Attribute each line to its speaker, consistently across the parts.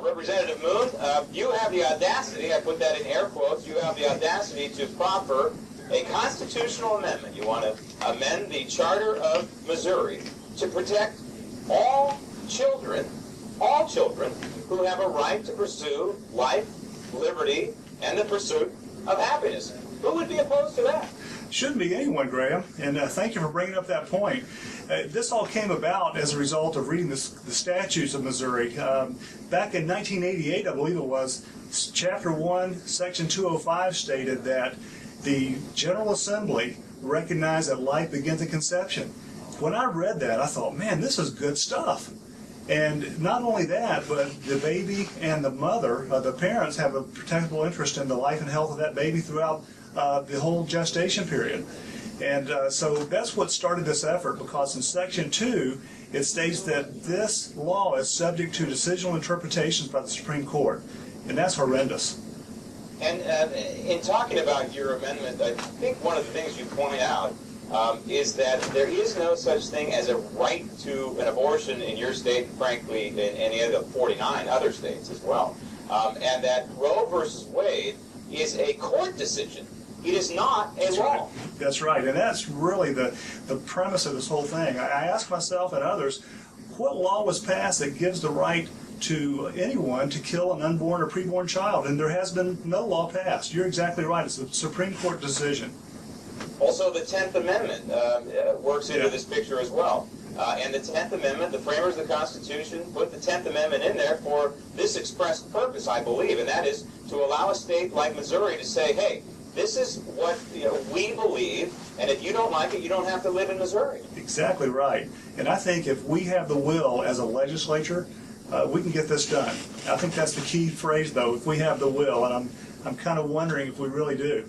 Speaker 1: Representative Moon, you have the audacity, I put that in air quotes, you have the audacity to proffer a constitutional amendment. You want to amend the Charter of Missouri to protect all children who have a right to pursue life, liberty, and the pursuit of happiness. Who would be opposed to that?
Speaker 2: Shouldn't be anyone, Graham, and thank you for bringing up that point. This all came about as a result of reading the statutes of Missouri. Back in 1988, I believe it was, Chapter 1, Section 205 stated that the General Assembly recognized that life begins at conception. When I read that, I thought, man, this is good stuff. And not only that, but the baby and the mother, the parents, have a protectable interest in the life and health of that baby throughout the whole gestation period. And so that's what started this effort, because in Section 2, it states that this law is subject to decisional interpretations by the Supreme Court. And that's horrendous.
Speaker 1: And in talking about your amendment, I think one of the things you point out is that there is no such thing as a right to an abortion in your state, frankly, in any of the 49 other states as well. And that Roe versus Wade is a court decision. It is not a law.
Speaker 2: Right. That's right. And that's really the premise of this whole thing. I ask myself and others, what law was passed that gives the right to anyone to kill an unborn or preborn child? And there has been no law passed. You're exactly right. It's a Supreme Court decision.
Speaker 1: Also, the 10th Amendment works into this picture as well. And the 10th Amendment, the framers of the Constitution put the 10th Amendment in there for this express purpose, I believe, and that is to allow a state like Missouri to say, hey, this is what we believe, and if you don't like it, you don't have to live in Missouri.
Speaker 2: Exactly right. And I think if we have the will as a legislature, we can get this done. I think that's the key phrase, though, if we have the will, and I'm kind of wondering if we really do.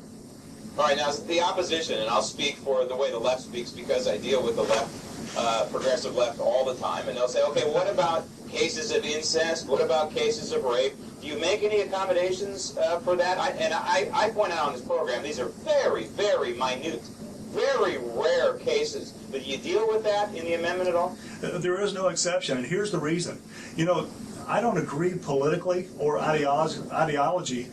Speaker 1: All right, now the opposition, and I'll speak for the way the left speaks because I deal with the left, progressive left all the time, and they'll say, okay, what about cases of incest? What about cases of rape? Do you make any accommodations for that? I point out on this program, these are very, very minute, very rare cases. But do you deal with that in the amendment at all?
Speaker 2: There is no exception, and here's the reason. You know, I don't agree politically or ideologically,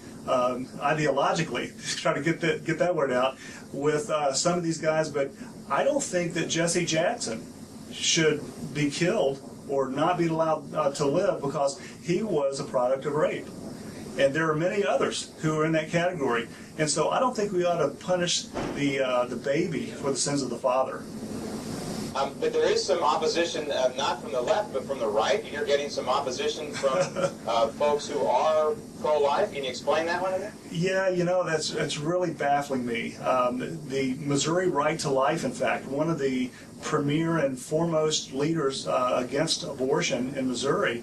Speaker 2: try to get that word out, with some of these guys, but I don't think that Jesse Jackson should be killed or not be allowed to live because he was a product of rape. And there are many others who are in that category. And so I don't think we ought to punish the baby for the sins of the father.
Speaker 1: But there is some opposition, not from the left, but from the right. You're getting some opposition from folks who are pro-life. Can you explain that one to me?
Speaker 2: Yeah, you know, that's really baffling me. The Missouri Right to Life, in fact, one of the premier and foremost leaders against abortion in Missouri,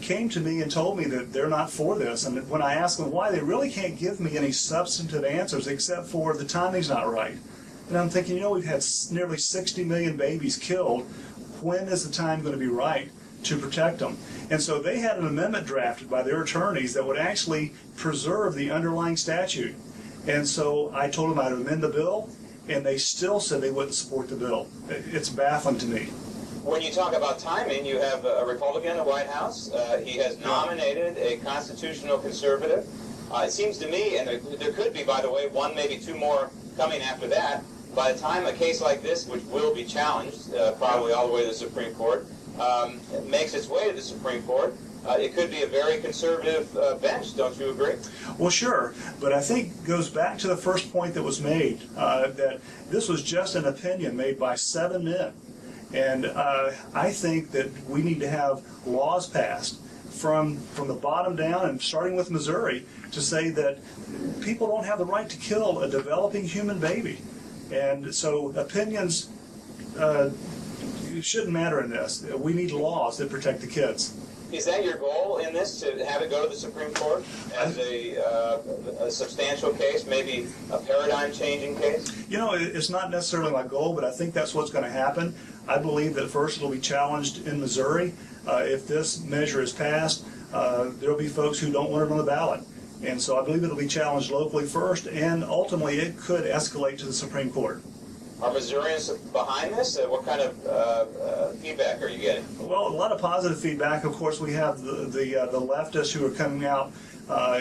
Speaker 2: came to me and told me that they're not for this. And when I asked them why, they really can't give me any substantive answers except for the timing's not right. And I'm thinking, you know, we've had nearly 60 million babies killed. When is the time going to be right to protect them? And so they had an amendment drafted by their attorneys that would actually preserve the underlying statute. And so I told them I'd amend the bill, and they still said they wouldn't support the bill. It's baffling to me.
Speaker 1: When you talk about timing, you have a Republican in the White House. He has nominated a constitutional conservative. It seems to me, and there could be, by the way, one, maybe two more coming after that. By the time a case like this, which will be challenged probably all the way to the Supreme Court, makes its way to the Supreme Court, it could be a very conservative bench. Don't you agree?
Speaker 2: Well, sure, but I think it goes back to the first point that was made, that this was just an opinion made by 7 men. And I think that we need to have laws passed from the bottom down, and starting with Missouri, to say that people don't have the right to kill a developing human baby. And so opinions shouldn't matter in this. We need laws that protect the kids.
Speaker 1: Is that your goal in this, to have it go to the Supreme Court as a substantial case, maybe a paradigm-changing case?
Speaker 2: You know, it's not necessarily my goal, but I think that's what's going to happen. I believe that first it'll be challenged in Missouri. If this measure is passed, there'll be folks who don't want it on the ballot. And so I believe it'll be challenged locally first, and ultimately it could escalate to the Supreme Court.
Speaker 1: Are Missourians behind this? What kind of feedback are you getting?
Speaker 2: Well, a lot of positive feedback. Of course, we have the leftists who are coming out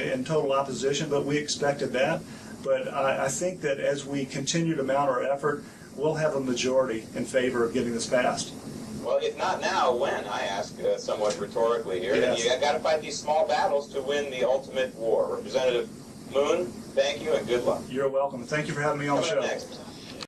Speaker 2: in total opposition, but we expected that. But I think that as we continue to mount our effort, we'll have a majority in favor of getting this passed.
Speaker 1: Well, if not now, when? I ask somewhat rhetorically here.
Speaker 2: Yes.
Speaker 1: You got to fight these small battles to win the ultimate war. Representative Moon, thank you and good luck.
Speaker 2: You're welcome. Thank you for having me on the
Speaker 1: Coming
Speaker 2: show.
Speaker 1: up next.